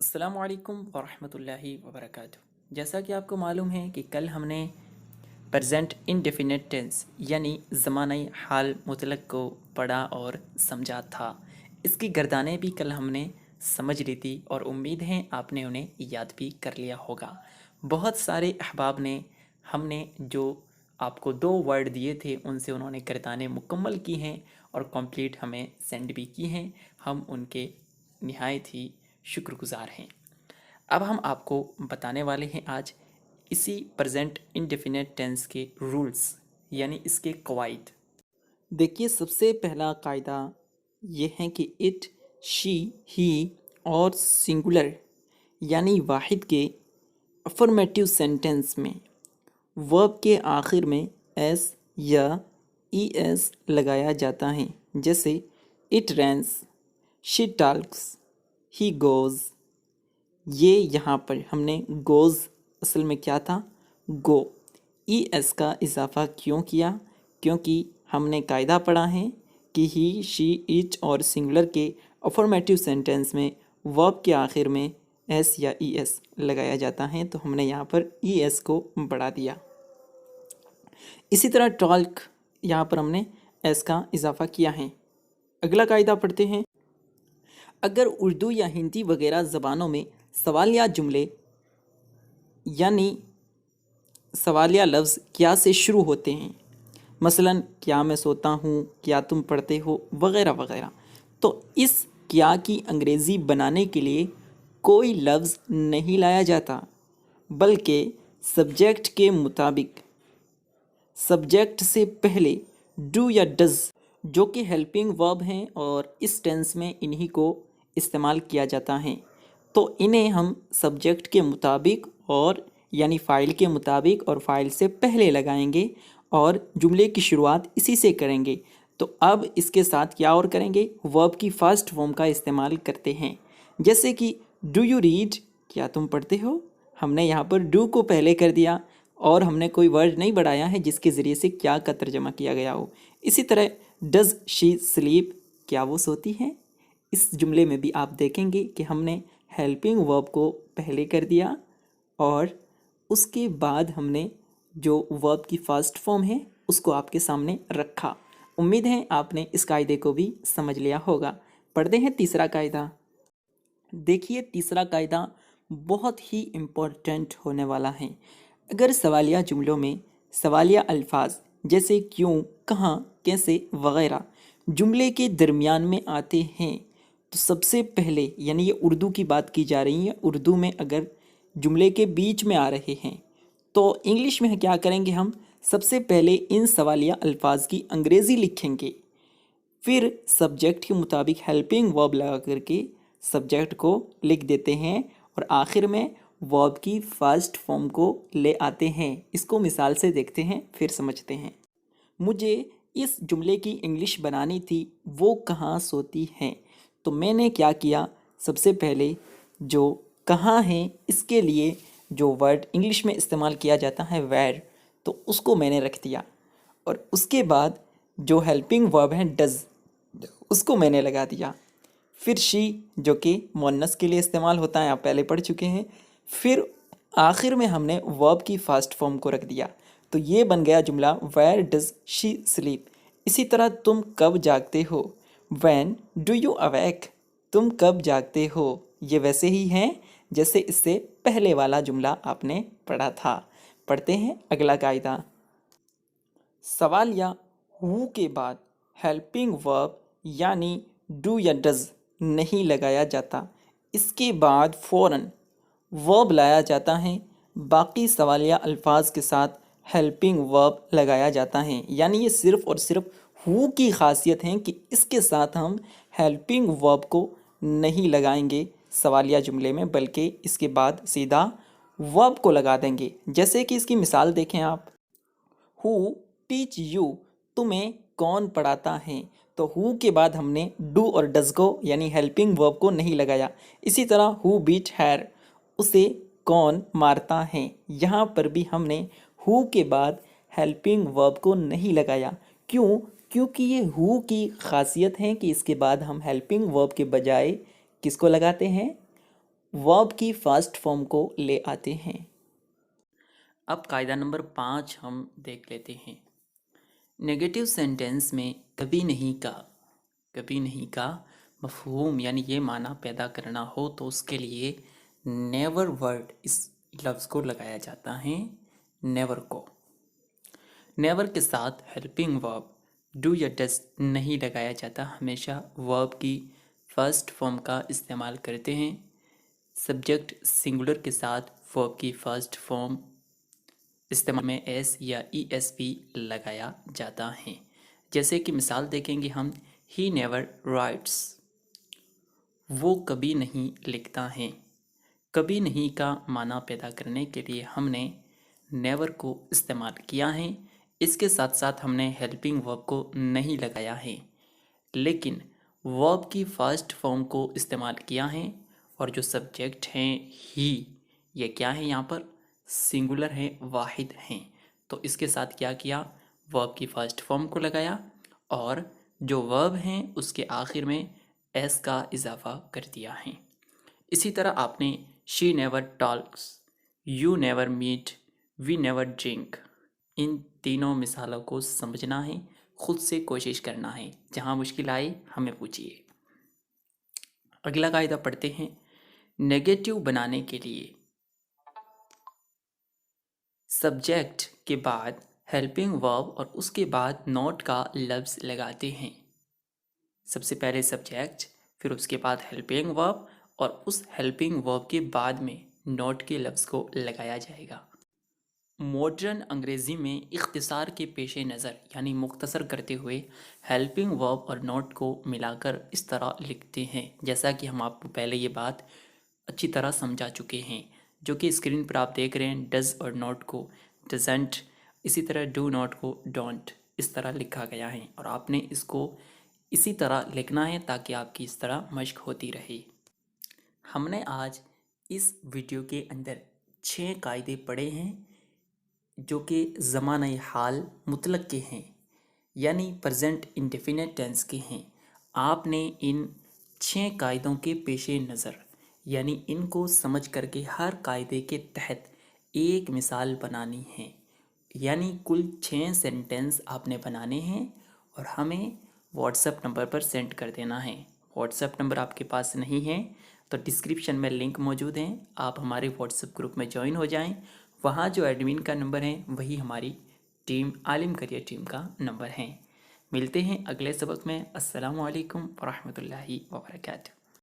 अस्सलामु अलैकुम वरहमतुल्लाहि वबरकातुह। जैसा कि आपको मालूम है कि कल हमने प्रेजेंट इंडेफिनिट टेंस यानी ज़मानाई हाल मुतलक को पढ़ा और समझा था। इसकी गर्दानें भी कल हमने समझ ली थी और उम्मीद है आपने उन्हें याद भी कर लिया होगा। बहुत सारे अहबाब ने हमने जो आपको 2 वर्ड दिए थे उनसे उन्होंने गर्दानें मुकम्मल की हैं और कंप्लीट हमें सेंड भी की हैं। हम उनके निहायत ही शुक्रगुजार हैं। अब हम आपको बताने वाले हैं आज इसी प्रेजेंट इंडेफिनिट टेंस के रूल्स यानी इसके कवायद। देखिए, सबसे पहला कायदा ये है कि इट, शी, ही और सिंगुलर यानी वाहिद के अफर्मेटिव सेंटेंस में वर्ब के आखिर में एस या ई एस लगाया जाता है। जैसे it rains, she talks, he goes. ये यहाँ पर हमने गोज़ असल में क्या था, गो। ई एस का इजाफ़ा क्यों किया? क्योंकि हमने कायदा पढ़ा है कि ही, शी, इट और सिंगुलर के अफर्मेटिव सेंटेंस में वर्ब के आखिर में एस या ई एस लगाया जाता है, तो हमने यहाँ पर ई एस को बढ़ा दिया। इसी तरह टॉक, यहाँ पर हमने एस का इजाफ़ा किया है। अगला कायदा पढ़ते हैं। अगर उर्दू या हिंदी वगैरह ज़बानों में सवालिया जुमले यानी सवालिया लफ्ज़ क्या से शुरू होते हैं, मसलन क्या मैं सोता हूँ, क्या तुम पढ़ते हो, वगैरह वगैरह, तो इस क्या की अंग्रेज़ी बनाने के लिए कोई लफ्ज़ नहीं लाया जाता, बल्कि सब्जेक्ट के मुताबिक सब्जेक्ट से पहले डू या डज़ जो कि हेल्पिंग वर्ब हैं और इस टेंस में इन्हीं को इस्तेमाल किया जाता है, तो इन्हें हम सब्जेक्ट के मुताबिक और यानी फ़ाइल के मुताबिक और फ़ाइल से पहले लगाएंगे और जुमले की शुरुआत इसी से करेंगे। तो अब इसके साथ क्या और करेंगे, वर्ब की फ़र्स्ट फॉर्म का इस्तेमाल करते हैं। जैसे कि डू यू रीड, क्या तुम पढ़ते हो, हमने यहाँ पर डू को पहले कर दिया और हमने कोई वर्ड नहीं बढ़ाया है जिसके ज़रिए से क्या का तर्जमा किया गया हो। इसी तरह डज़ शी स्लीप, क्या वो सोती है। इस जुमले में भी आप देखेंगे कि हमने हेल्पिंग वर्ब को पहले कर दिया और उसके बाद हमने जो वर्ब की फ़र्स्ट फॉर्म है उसको आपके सामने रखा। उम्मीद है आपने इस कायदे को भी समझ लिया होगा। पढ़ते हैं तीसरा कायदा। देखिए, तीसरा कायदा बहुत ही इम्पोर्टेंट होने वाला है। अगर सवालिया जुमलों में सवालिया अल्फाज जैसे क्यों, कहाँ, कैसे वगैरह जुमले के दरमियान में आते हैं, तो सबसे पहले यानी ये उर्दू की बात की जा रही है, उर्दू में अगर जुमले के बीच में आ रहे हैं तो इंग्लिश में क्या करेंगे, हम सबसे पहले इन सवालिया अल्फाज की अंग्रेज़ी लिखेंगे, फिर सब्जेक्ट के मुताबिक हेल्पिंग वर्ब लगा करके सब्जेक्ट को लिख देते हैं और आखिर में वर्ब की फर्स्ट फॉर्म को ले आते हैं। इसको मिसाल से देखते हैं फिर समझते हैं। मुझे इस जुमले की इंग्लिश बनानी थी, वो कहाँ सोती हैं, तो मैंने क्या किया, सबसे पहले जो कहाँ है इसके लिए जो वर्ड इंग्लिश में इस्तेमाल किया जाता है वेयर, तो उसको मैंने रख दिया और उसके बाद जो हेल्पिंग वर्ब है डज़, उसको मैंने लगा दिया। फिर शी जो कि मुअन्नस के लिए इस्तेमाल होता है, आप पहले पढ़ चुके हैं। फिर आखिर में हमने वर्ब की फर्स्ट फॉर्म को रख दिया, तो ये बन गया जुमला वेयर डज़ शी स्लीप। इसी तरह तुम कब जागते हो, व्हेन डू यू अवेक, तुम कब जागते हो, ये वैसे ही हैं जैसे इससे पहले वाला जुमला आपने पढ़ा था। पढ़ते हैं अगला कायदा। सवाल या हु के बाद हेल्पिंग वर्ब यानी डू या डज़ नहीं लगाया जाता, इसके बाद फ़ौरन वर्ब लाया जाता है, बाकी सवालिया अल्फाज के साथ हेल्पिंग वर्ब लगाया जाता है। यानी ये सिर्फ़ और सिर्फ हु की खासियत है कि इसके साथ हम हेल्पिंग वर्ब को नहीं लगाएंगे सवालिया जुमले में, बल्कि इसके बाद सीधा वर्ब को लगा देंगे। जैसे कि इसकी मिसाल देखें आप, हु टीच यू, तुम्हें कौन पढ़ाता है, तो हु के बाद हमने डू और डज को यानी हेल्पिंग वर्ब को नहीं लगाया। इसी तरह हु बीट हैर, उसे कौन मारता है, यहाँ पर भी हमने हु के बाद हेल्पिंग वर्ब को नहीं लगाया। क्यों? क्योंकि ये हु की खासियत है कि इसके बाद हम हेल्पिंग वर्ब के बजाय किसको लगाते हैं, वर्ब की फर्स्ट फॉर्म को ले आते हैं। अब कायदा नंबर 5 हम देख लेते हैं। नेगेटिव सेंटेंस में कभी नहीं का मफहूम यानी ये माना पैदा करना हो तो उसके लिए नेवर वर्ड इस लफ्ज़ को लगाया जाता है। नेवर को नेवर के साथ हेल्पिंग वर्ब डू या डज नहीं लगाया जाता, हमेशा वर्ब की फर्स्ट फॉर्म का इस्तेमाल करते हैं। सब्जेक्ट सिंगुलर के साथ वर्ब की फर्स्ट फॉर्म इस्तेमाल में एस या ई एस भी लगाया जाता है। जैसे कि मिसाल देखेंगे हम, ही नेवर राइट्स, वो कभी नहीं लिखता है। कभी नहीं का माना पैदा करने के लिए हमने नेवर को इस्तेमाल किया है। इसके साथ साथ हमने हेल्पिंग वर्ब को नहीं लगाया है, लेकिन वर्ब की फर्स्ट फॉर्म को इस्तेमाल किया है। और जो सब्जेक्ट हैं ही, ये क्या है यहाँ पर, सिंगुलर है, वाहिद हैं। तो इसके साथ क्या किया, वर्ब की फर्स्ट फॉर्म को लगाया और जो वर्ब हैं उसके आखिर में एस का इजाफा कर दिया है। इसी तरह आपने she never talks, you never meet, we never drink, इन तीनों मिसालों को समझना है, खुद से कोशिश करना है। जहाँ मुश्किल आए हमें पूछिए। अगला कायदा पढ़ते हैं। नेगेटिव बनाने के लिए सब्जेक्ट के बाद हेल्पिंग वर्ब और उसके बाद नॉट का लफ्ज़ लगाते हैं। सबसे पहले सब्जेक्ट, फिर उसके बाद हेल्पिंग वर्ब और उस हेल्पिंग वर्ब के बाद में नॉट के लफ्ज़ को लगाया जाएगा। मॉडर्न अंग्रेज़ी में इख्तिसार के पेश नज़र यानी मुख्तसर करते हुए हेल्पिंग वर्ब और नॉट को मिलाकर इस तरह लिखते हैं, जैसा कि हम आपको पहले ये बात अच्छी तरह समझा चुके हैं। जो कि स्क्रीन पर आप देख रहे हैं, डज और नॉट को डजेंट, इसी तरह डू नॉट को डोंट, इस तरह लिखा गया है और आपने इसको इसी तरह लिखना है ताकि आपकी इस तरह मश्क होती रहे। हमने आज इस वीडियो के अंदर 6 कायदे पढ़े हैं जो कि ज़माना हाल मुतलक के हैं, यानी प्रेजेंट इंडेफिनिट टेंस के हैं। आपने इन 6 कायदों के पेश नज़र यानी इनको समझ करके हर कायदे के तहत एक मिसाल बनानी है, यानी कुल 6 सेंटेंस आपने बनाने हैं और हमें व्हाट्सएप नंबर पर सेंड कर देना है। व्हाट्सएप नंबर आपके पास नहीं है तो डिस्क्रिप्शन में लिंक मौजूद है, आप हमारे व्हाट्सएप ग्रुप में ज्वाइन हो जाएं। वहाँ जो एडमिन का नंबर है वही हमारी टीम आलिम करियर टीम का नंबर है। मिलते हैं अगले सबक में। अस्सलामु अलैकुम वरहमतुल्लाहि वबरकातुहू।